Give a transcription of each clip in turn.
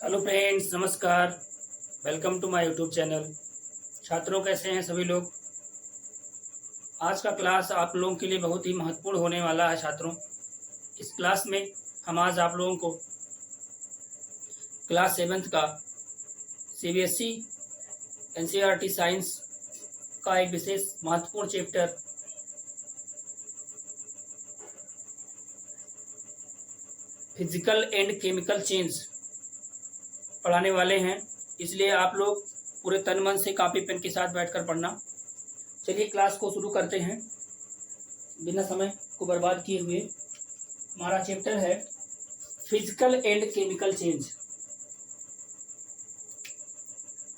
Hello friends, नमस्कार। Welcome to my YouTube channel. छात्रों, कैसे हैं सभी लोग। आज का क्लास आप लोगों के लिए बहुत ही महत्वपूर्ण होने वाला है। छात्रों, इस क्लास में हम आज आप लोगों को क्लास 7th का सीबीएसई एनसीईआरटी साइंस का एक विशेष महत्वपूर्ण chapter physical and chemical change पढ़ाने वाले हैं, इसलिए आप लोग पूरे तन मन से कॉपी पेन के साथ बैठकर पढ़ना। चलिए क्लास को शुरू करते हैं बिना समय को बर्बाद किए हुए। हमारा चैप्टर है physical and chemical change.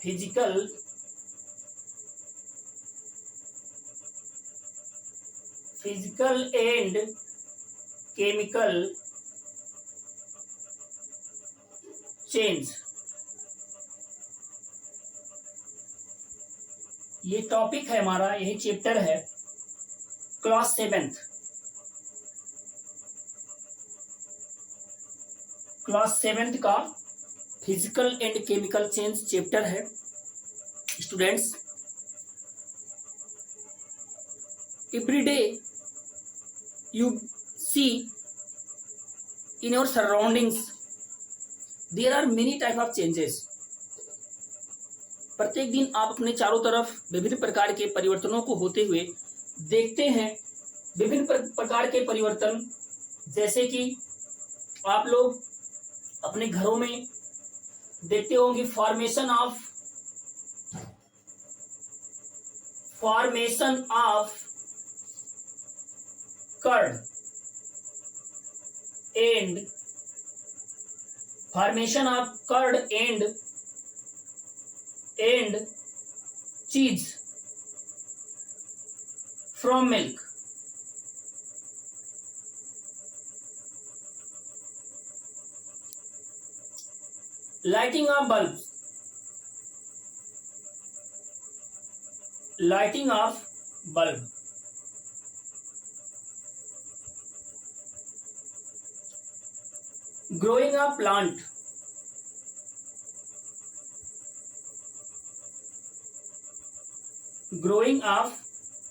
Physical and chemical change, ये टॉपिक है हमारा, यही चैप्टर है क्लास 7th का physical and chemical change chapter है। Students, every day you see in your surroundings there are many type of changes. प्रत्येक दिन आप अपने चारों तरफ विभिन्न प्रकार के परिवर्तनों को होते हुए देखते हैं। विभिन्न प्रकार के परिवर्तन, जैसे कि आप लोग अपने घरों में देखते होंगे formation of curd and cheese from milk. Lighting of bulbs. Lighting of bulb. Growing a plant. Growing of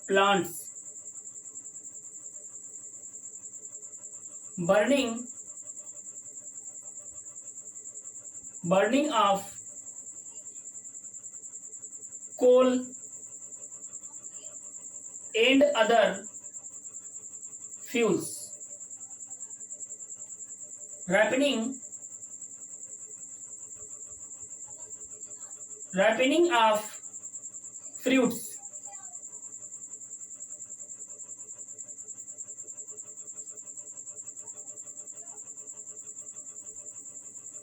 plants. Burning of coal and other fuels. Ripening of fruits.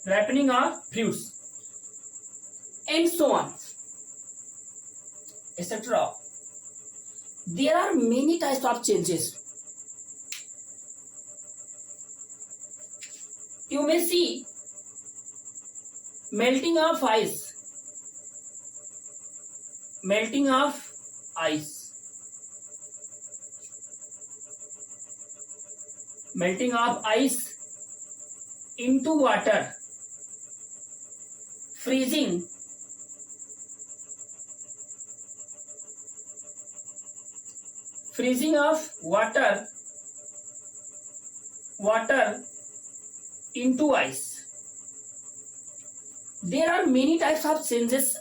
Ripening of fruits and so on, etc. There are many types of changes. You may see melting of ice. Melting of ice. Melting of ice into water. Freezing. Freezing of water into ice. There are many types of changes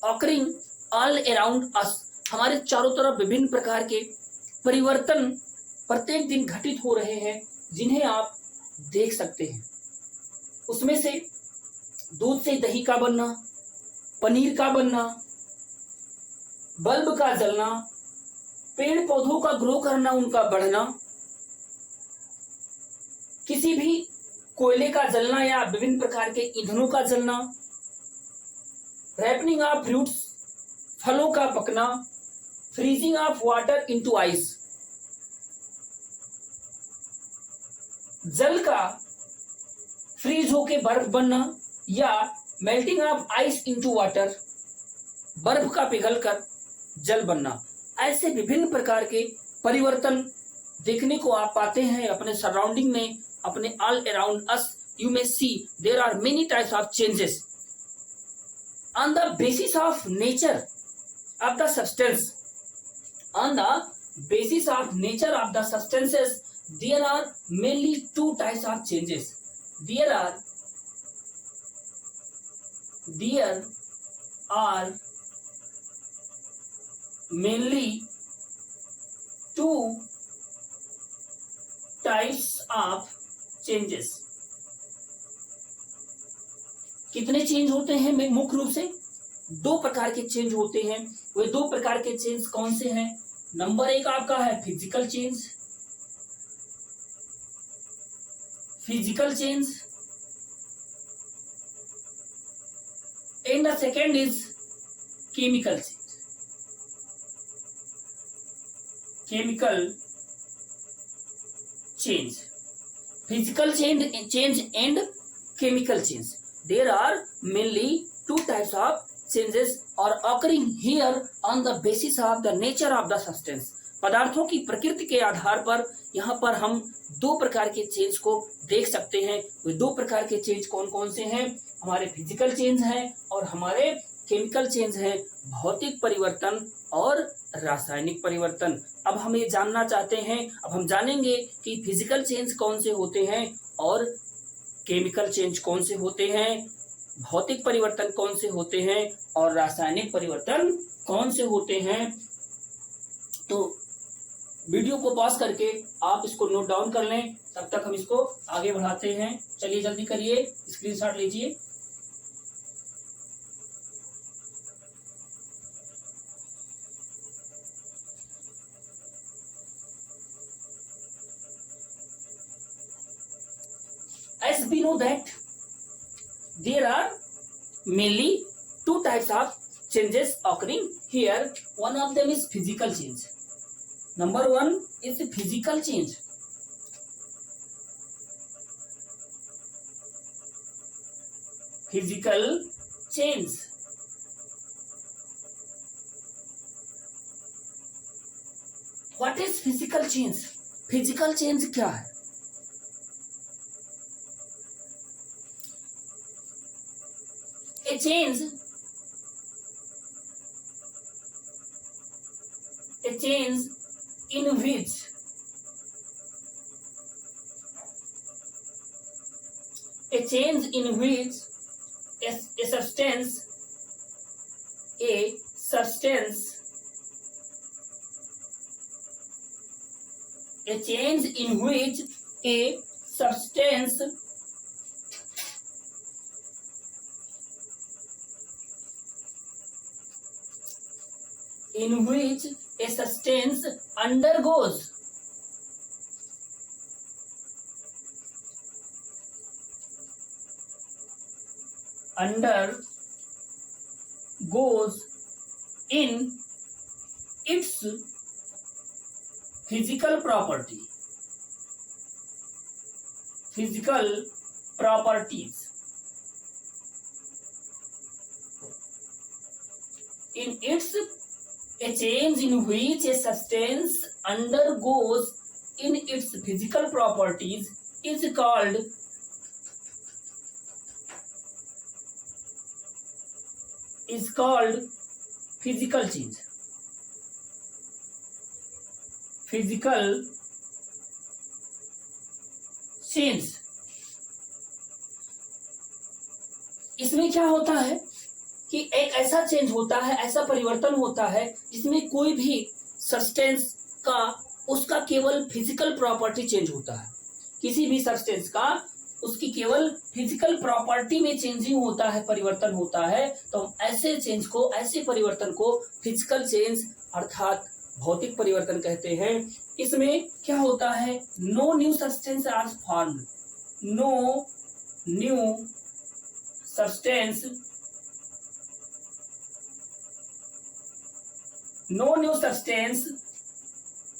occurring all around us. हमारे चारों तरफ विभिन्न प्रकार के परिवर्तन प्रत्येक दिन घटित हो रहे हैं, जिन्हें आप देख सकते हैं। उसमें से दूध से दही का बनना, पनीर का बनना, बल्ब का जलना, पेड़ पौधों का ग्रो करना, उनका बढ़ना, किसी भी कोयले का जलना या विभिन्न प्रकार के ईंधनों का जलना, रैपनिंग ऑफ फ्रूट्स, फलों का पकना, freezing of water into ice, जल का फ्रीज होके बर्फ बनना, या melting of ice into water, बर्फ का पिघलकर जल बनना। ऐसे विभिन्न प्रकार के परिवर्तन देखने को आप पाते हैं अपने सराउंडिंग में, अपने all around us you may see there are many types of changes on the basis of nature of the substance. On the basis of nature of the substances, there are mainly two types of changes. There are mainly two types of changes. कितने change होते हैं? मुख्य रूप से दो प्रकार के change होते हैं। वे दो प्रकार के चेंज कौन से हैं? नंबर एक आपका है physical change, and the second is chemical change. Physical change and chemical change. There are mainly two types of changes are occurring here on the basis of the nature of the substance. पदार्थों की प्रकृति के आधार पर यहाँ पर हम दो प्रकार के चेंज को देख सकते हैं। वे दो प्रकार के चेंज कौन कौन से हैं? हमारे फिजिकल चेंज हैं और हमारे केमिकल चेंज हैं, भौतिक परिवर्तन और रासायनिक परिवर्तन। अब हम ये जानना चाहते हैं, अब हम जानेंगे कि फिजिकल चेंज कौन से होते हैं और केमिकल चेंज कौन से होते हैं, भौतिक परिवर्तन कौन से होते हैं और रासायनिक परिवर्तन कौन से होते हैं। तो वीडियो को पॉज करके आप इसको नोट डाउन कर लें, तब तक हम इसको आगे बढ़ाते हैं। चलिए जल्दी करिए, स्क्रीनशॉट लीजिए। As we know that there are mainly two types of changes occurring here. One of them is physical change. Number one is physical change. Physical change. What is physical change? Physical change क्या है? A change in which a substance undergoes in its physical properties. A change in which a substance undergoes in its physical properties is called physical change. Physical change. इसमें क्या होता है कि एक ऐसा change होता है, ऐसा परिवर्तन होता है जिसमें कोई भी सब्सटेंस का उसका केवल फिजिकल प्रॉपर्टी चेंज होता है। किसी भी सब्सटेंस का उसकी केवल फिजिकल प्रॉपर्टी में चेंजिंग होता है, परिवर्तन होता है। तो ऐसे चेंज को, ऐसे परिवर्तन को फिजिकल चेंज अर्थात भौतिक परिवर्तन कहते हैं। इसमें क्या होता है? No new substance are formed. नो न्यू substance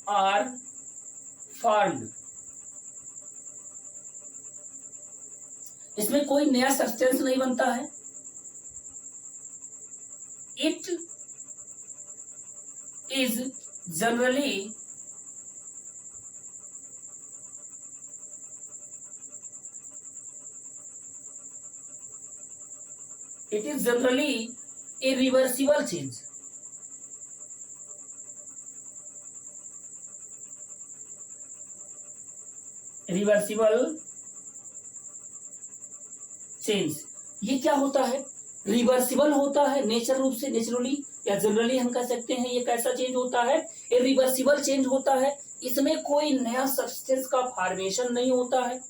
are formed. इसमें कोई नया सब्सटेंस नहीं बनता है। It is generally it is generally A reversible change. Reversible change ये क्या होता है? रिवर्सिबल होता है नेचर रूप से, नेचुरली या जनरली हम कह सकते हैं। ये कैसा चेंज होता है? ये रिवर्सिबल चेंज होता है। इसमें कोई नया सब्सटेंस का फॉर्मेशन नहीं होता है।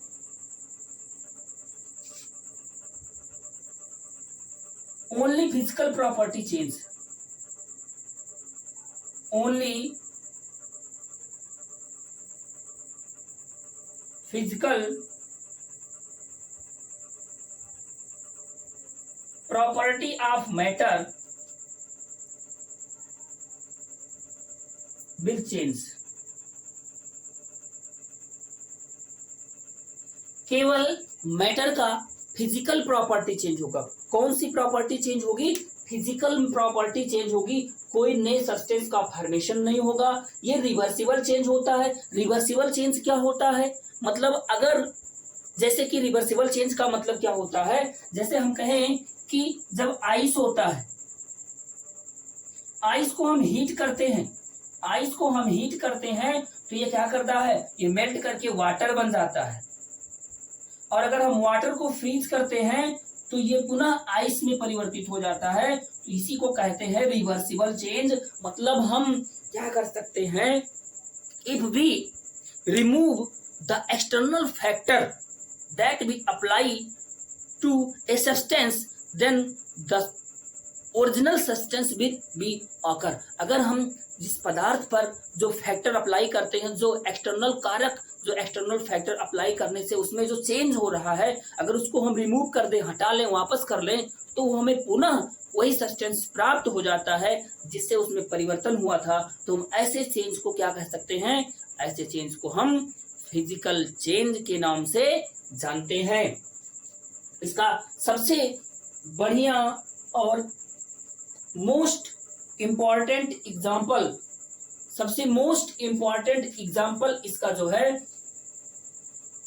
Only physical property change, only physical property of matter will change। केवल मैटर का फिजिकल प्रॉपर्टी चेंज होगा। कौन सी प्रॉपर्टी चेंज होगी? फिजिकल प्रॉपर्टी चेंज होगी। कोई नए सब्सटेंस का फॉर्मेशन नहीं होगा। ये रिवर्सिबल चेंज होता है। रिवर्सिबल चेंज क्या होता है? मतलब अगर जैसे कि रिवर्सिबल चेंज का मतलब क्या होता है? जैसे हम कहें कि जब आइस होता है, आइस को हम हीट करते हैं, आइस को हम हीट करते हैं तो ये क्या करता है? ये मेल्ट करके वाटर बन जाता है। और अगर हम वाटर को फ्रीज करते हैं तो ये पुनः आइस में परिवर्तित हो जाता है। तो इसी को कहते हैं रिवर्सिबल चेंज। मतलब हम क्या कर सकते हैं? If we remove the external factor that we apply to a substance then the original substance will be occur। अगर हम जिस पदार्थ पर जो फैक्टर अप्लाई करते हैं, जो एक्सटर्नल कारक, जो एक्सटर्नल फैक्टर अप्लाई करने से उसमें जो चेंज हो रहा है, अगर उसको हम रिमूव कर दें, हटा लें, वापस कर लें, तो वो हमें पुनः वही सब्सटेंस प्राप्त हो जाता है जिससे उसमें परिवर्तन हुआ था। तो हम ऐसे चेंज को क्या कह सकते हैं? ऐसे चेंज को हम फिजिकल चेंज के नाम से जानते हैं। इसका सबसे बढ़िया और मोस्ट इंपॉर्टेंट एग्जाम्पल, सबसे मोस्ट इंपॉर्टेंट एग्जाम्पल इसका जो है,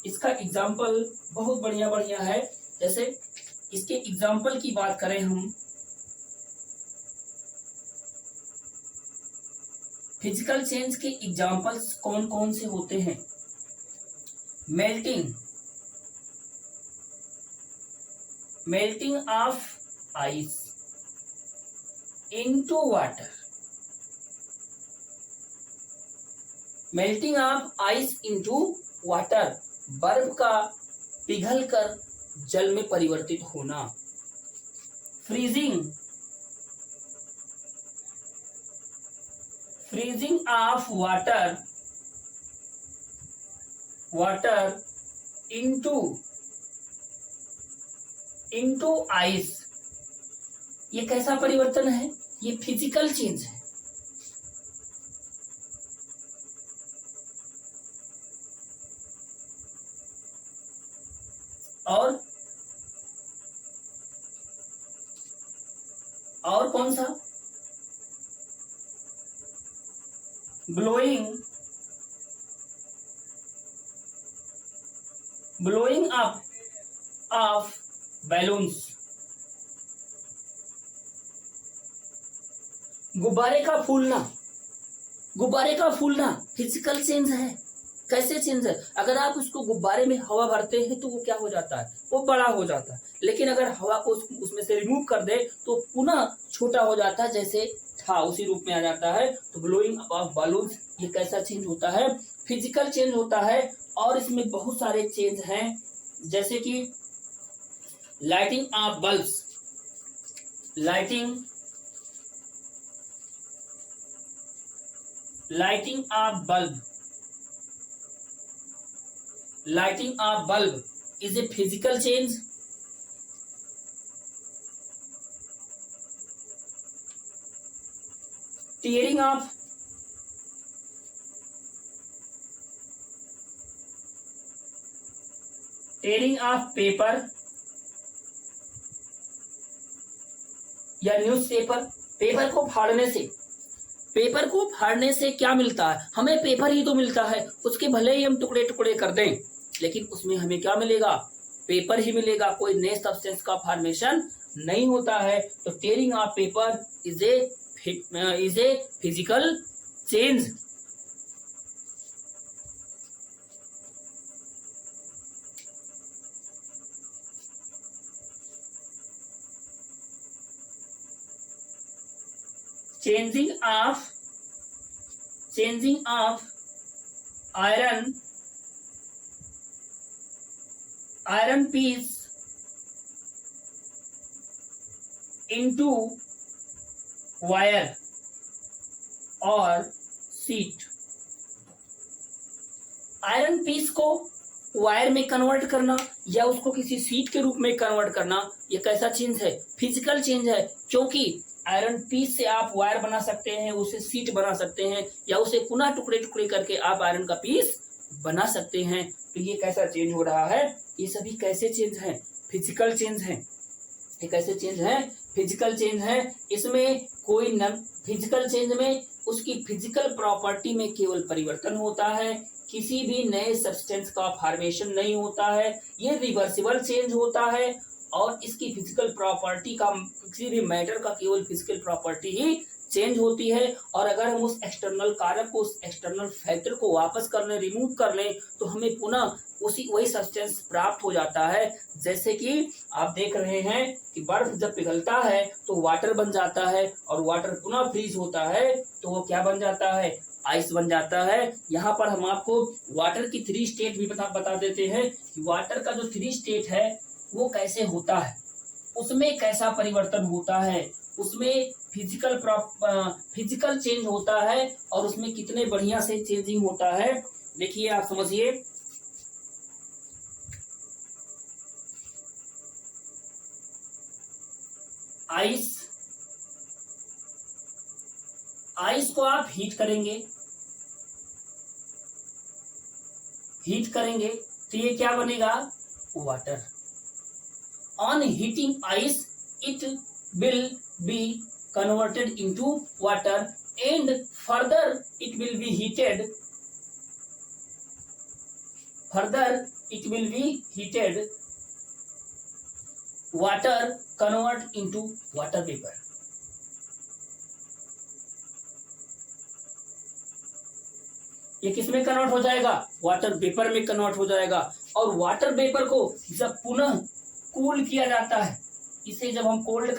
इसका एग्जाम्पल बहुत बढ़िया बढ़िया है। जैसे इसके एग्जाम्पल की बात करें हम, फिजिकल चेंज के एग्जाम्पल्स कौन कौन से होते हैं? Melting, melting of ice into water, melting of ice into water, बर्फ का पिघलकर जल में परिवर्तित होना। Freezing, freezing of water, water into ice, ये कैसा परिवर्तन है? ये फिजिकल चेंज है। और कौन सा? ब्लोइंग अप ऑफ बैलून्स, गुब्बारे का फूलना, गुब्बारे का फूलना फिजिकल चेंज है। कैसे चेंज है? अगर आप उसको गुब्बारे में हवा भरते हैं तो वो क्या हो जाता है? वो बड़ा हो जाता है। लेकिन अगर हवा को उसमें से रिमूव कर दे तो पुनः छोटा हो जाता है, जैसे था उसी रूप में आ जाता है। तो ब्लोइंग अप ऑफ बैलून्स ये कैसा चेंज होता है? फिजिकल चेंज होता है। और इसमें बहुत सारे चेंज हैं, जैसे कि lighting of bulbs, lighting of bulb, lighting of bulb is a physical change. Tearing of paper या न्यूज़पेपर, पेपर को फाड़ने से क्या मिलता है? हमें पेपर ही तो मिलता है। उसके भले ही हम टुकड़े टुकड़े कर दें, लेकिन उसमें हमें क्या मिलेगा? पेपर ही मिलेगा। कोई नए सब्सटेंस का फॉर्मेशन नहीं होता है, तो tearing of paper is a physical change. changing of iron piece into wire और शीट। आयरन पीस को वायर में कन्वर्ट करना या उसको किसी शीट के रूप में कन्वर्ट करना, ये कैसा चेंज है? फिजिकल चेंज है, क्योंकि आयरन पीस से आप वायर बना सकते हैं, उसे शीट बना सकते हैं, या उसे पुनः टुकड़े टुकड़े करके आप आयरन का पीस बना सकते हैं। तो ये कैसा चेंज हो रहा है? ये सभी कैसे चेंज है? फिजिकल चेंज है। ये कैसे चेंज है? फिजिकल चेंज है। इसमें कोई फिजिकल चेंज में उसकी फिजिकल प्रॉपर्टी में केवल परिवर्तन होता है, किसी भी नए सब्सटेंस का फॉर्मेशन नहीं होता है। ये रिवर्सिबल चेंज होता है और इसकी फिजिकल प्रॉपर्टी का, किसी भी मैटर का केवल फिजिकल प्रॉपर्टी ही चेंज होती है। और अगर हम उस एक्सटर्नल कारक को, उस एक्सटर्नल फैक्टर को वापस कर लें, रिमूव कर लें, तो हमें पुनः वही सब्सटेंस प्राप्त हो जाता है। जैसे कि आप देख रहे हैं कि बर्फ जब पिघलता है तो वाटर बन जाता है, और वाटर पुनः फ्रीज होता है तो वो क्या बन जाता है? आइस बन जाता है। यहाँ पर हम आपको वाटर की 3 स्टेट भी बता देते हैं कि वाटर का जो 3 स्टेट है वो कैसे होता है, उसमें कैसा परिवर्तन होता है, उसमें फिजिकल चेंज होता है और उसमें कितने बढ़िया से चेंजिंग होता है। देखिए, आप समझिए। आइस को आप हीट करेंगे तो ये क्या बनेगा? Water. On heating ice, it will be converted into water and further it will be heated. Water convert into water vapor. ये किसमें कन्वर्ट हो जाएगा? वाटर वेपर में कन्वर्ट हो जाएगा। और वाटर वेपर को जब पुनः कूल किया जाता है, इसे जब हम कोल्ड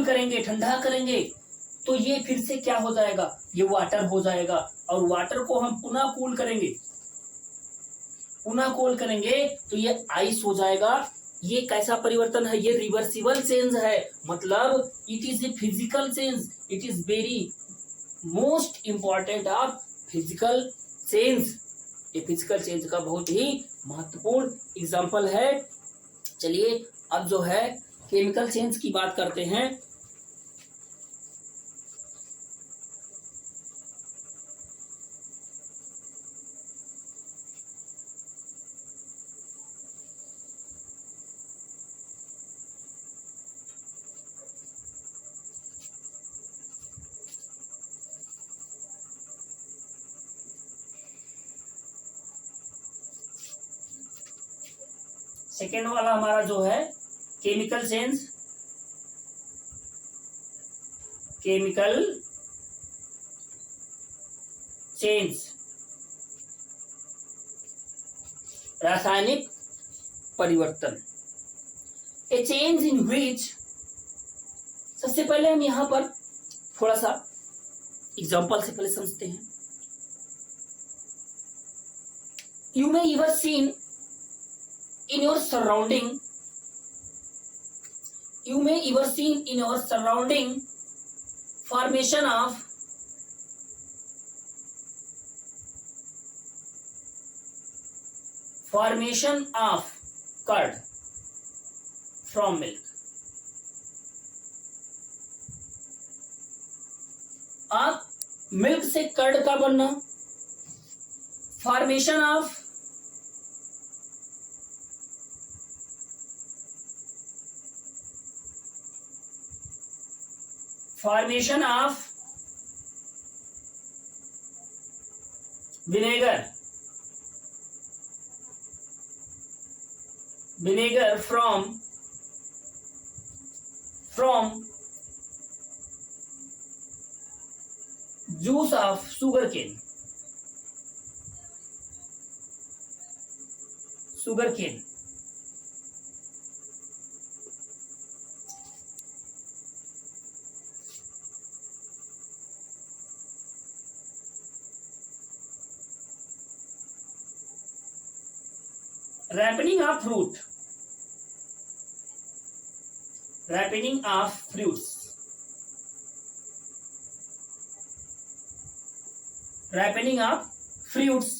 करेंगे, ठंडा करेंगे, तो ये फिर से क्या हो जाएगा? ये वाटर हो जाएगा। और वाटर को हम पुनः कूल करेंगे तो ये आइस हो जाएगा। ये कैसा परिवर्तन है? ये रिवर्सिबल चेंज है, मतलब it is a physical change. It is very most important of physical change. ये फिजिकल चेंज का बहुत ही महत्वपूर्ण एग्जाम्पल है। चलिए अब जो है केमिकल चेंज की बात करते हैं। सेकेंड वाला हमारा जो है केमिकल चेंज, रासायनिक परिवर्तन। ए चेंज इन विच, सबसे पहले हम यहां पर थोड़ा सा एग्जांपल से पहले समझते हैं। You may ever seen in your surrounding formation of curd from milk। आप मिल्क से कर्ड का बनना, formation of vinegar, vinegar from juice of sugar cane, ripening of fruit, ripening of fruits, ripening of fruits,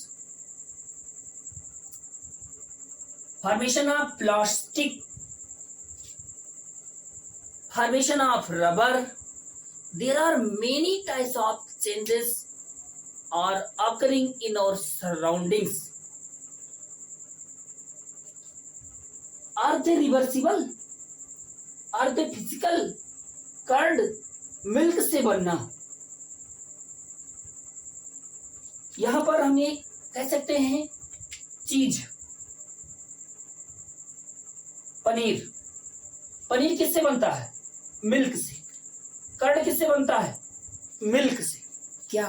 formation of plastic, formation of rubber. There are many types of changes are occurring in our surroundings. Are they reversible? Are they physical? Curd milk से बनना, यहां पर हम ये कह सकते हैं चीज, पनीर, पनीर किससे बनता है? मिल्क से। कर्ड किससे बनता है? मिल्क से। क्या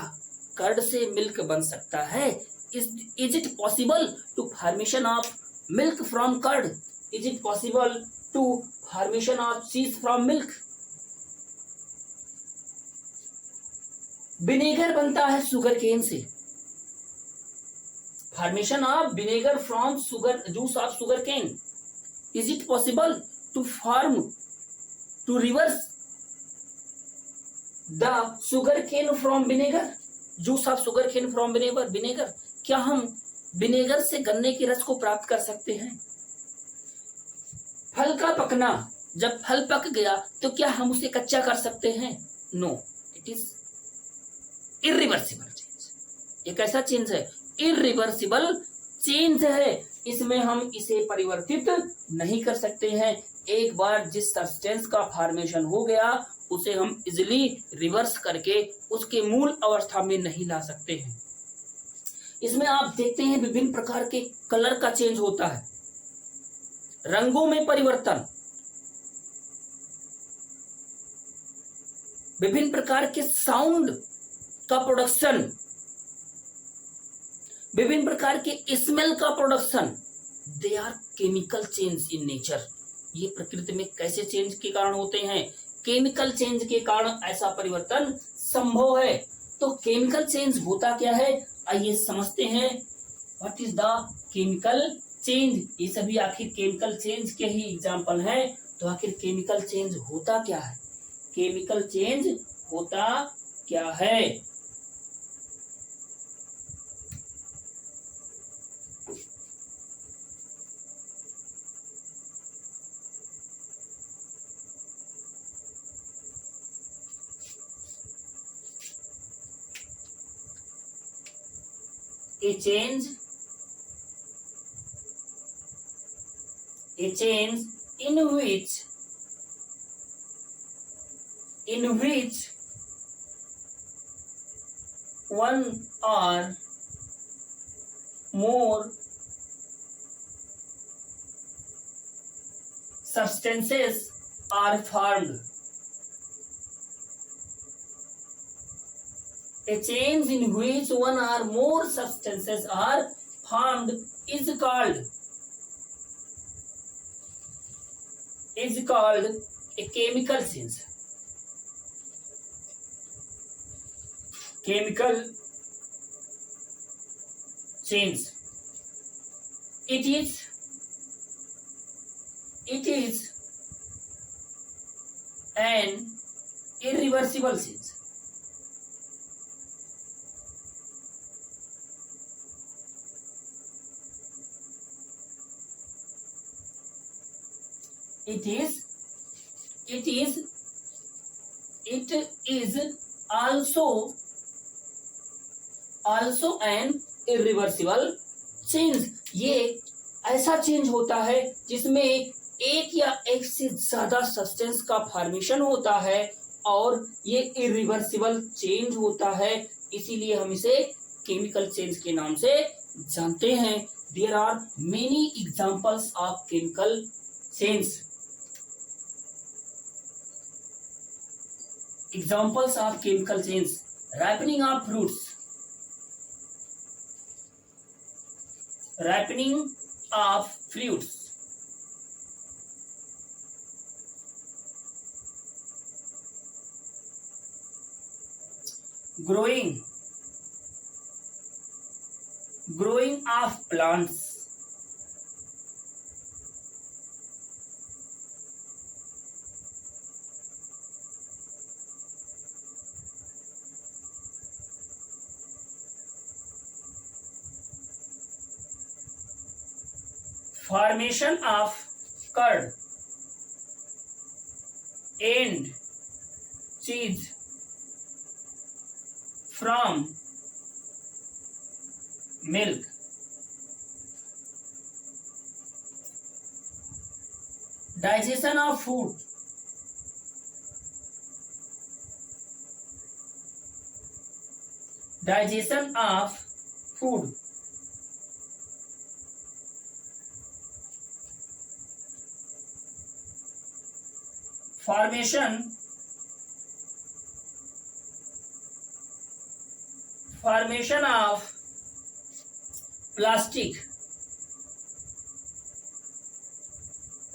कर्ड से मिल्क बन सकता है? Is it possible to formation of milk from curd? Is it possible to formation of cheese from milk? Vinegar बनता है शुगर केन से। Formation of vinegar from sugar, juice of sugar cane. Is it possible to form, to reverse the sugar cane from vinegar, juice of sugar cane from vinegar? क्या हम vinegar से गन्ने के रस को प्राप्त कर सकते हैं? फल का पकना, जब फल पक गया तो क्या हम उसे कच्चा कर सकते हैं? No, it is irreversible change. एक ऐसा चेंज है, इरिवर्सिबल चेंज है, इसमें हम इसे परिवर्तित नहीं कर सकते हैं। एक बार जिस सब्सटेंस का फॉर्मेशन हो गया उसे हम इजिली रिवर्स करके उसके मूल अवस्था में नहीं ला सकते हैं। इसमें आप देखते हैं विभिन्न प्रकार के कलर का चेंज होता है, रंगों में परिवर्तन, विभिन्न प्रकार के साउंड का प्रोडक्शन, विभिन्न प्रकार के स्मेल का production. They are chemical change in nature. ये प्रकृति में कैसे चेंज के कारण होते हैं? केमिकल चेंज के कारण ऐसा परिवर्तन संभव है। तो केमिकल चेंज होता क्या है, आइए समझते हैं। What is the chemical change? ये सभी आखिर केमिकल चेंज के ही एग्जाम्पल हैं। तो आखिर केमिकल चेंज होता क्या है? केमिकल चेंज होता क्या है? A change in which one or more substances are formed. A change in which one or more substances are formed is called a chemical change. Chemical change. It is an irreversible change. It is also an irreversible change. ये ऐसा change होता है जिसमें एक या एक से ज्यादा सब्सटेंस का फॉर्मेशन होता है और ये इरिवर्सिबल चेंज होता है, इसीलिए हम इसे केमिकल चेंज के नाम से जानते हैं there are many examples of chemical change. Examples of chemical change, ripening of fruits, ripening of fruits, growing of plants, formation of curd and cheese from milk, digestion of food, digestion of food, formation of plastic,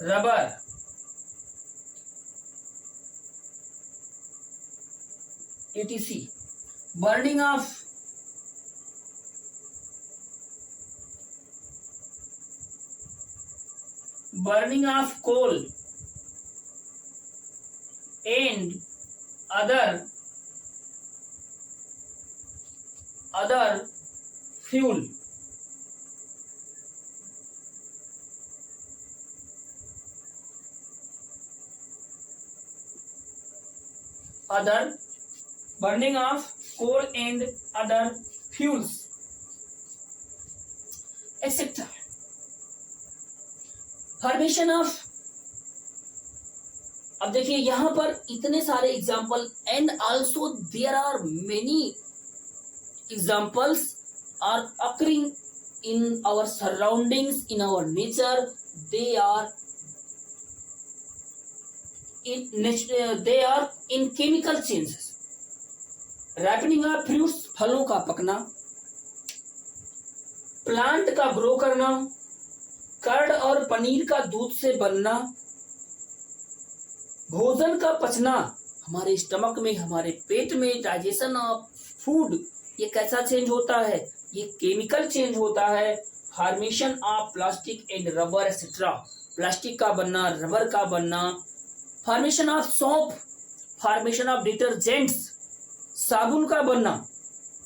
rubber, etc. Burning of coal and other fuel, burning of coal and other fuels, etc. Formation of, अब देखिए यहां पर इतने सारे example and also there are many examples are occurring in our surroundings, in our nature, they are in chemical changes. Ripening of fruits, फलों का पकना, plant का ग्रो करना, कर्ड और पनीर का दूध से बनना, भोजन का पचना, हमारे स्टमक में, हमारे पेट में डाइजेशन ऑफ फूड, ये कैसा चेंज होता है, ये केमिकल चेंज होता है। Formation of plastic and rubber etcetera, plastic का बनना, रबर का बनना, formation of soap, formation of detergents, साबुन का बनना,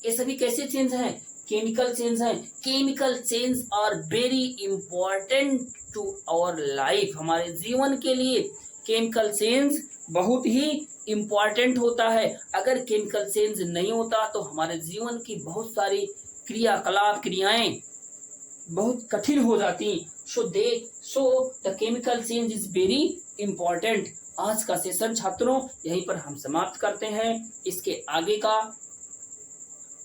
ये सभी कैसे चेंज हैं, केमिकल चेंज हैं। Chemical change are very important to our life, हमारे जीवन के लिए केमिकल चेंज बहुत ही इंपॉर्टेंट होता है। अगर केमिकल चेंज नहीं होता तो हमारे जीवन की बहुत सारी क्रियाकलाप, क्रियाएं बहुत कठिन हो जाती। So the chemical change is very important. आज का सेशन छात्रों यहीं पर हम समाप्त करते हैं। इसके आगे का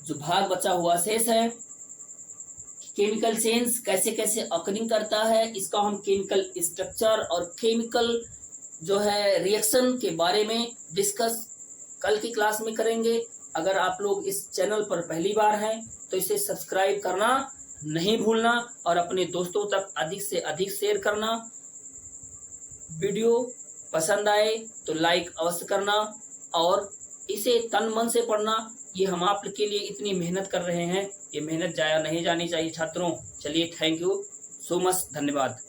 जो भाग बचा हुआ शेष है, केमिकल चेंज कैसे कैसे ऑकरिंग करता है, इसका हम केमिकल स्ट्रक्चर और केमिकल जो है रिएक्शन के बारे में डिस्कस कल की क्लास में करेंगे। अगर आप लोग इस चैनल पर पहली बार हैं तो इसे सब्सक्राइब करना नहीं भूलना और अपने दोस्तों तक अधिक से अधिक शेयर करना। वीडियो पसंद आए तो लाइक अवश्य करना और इसे तन मन से पढ़ना। ये हम आपके लिए इतनी मेहनत कर रहे हैं, ये मेहनत जाया नहीं जानी चाहिए छात्रों। चलिए, थैंक यू सो मच, धन्यवाद।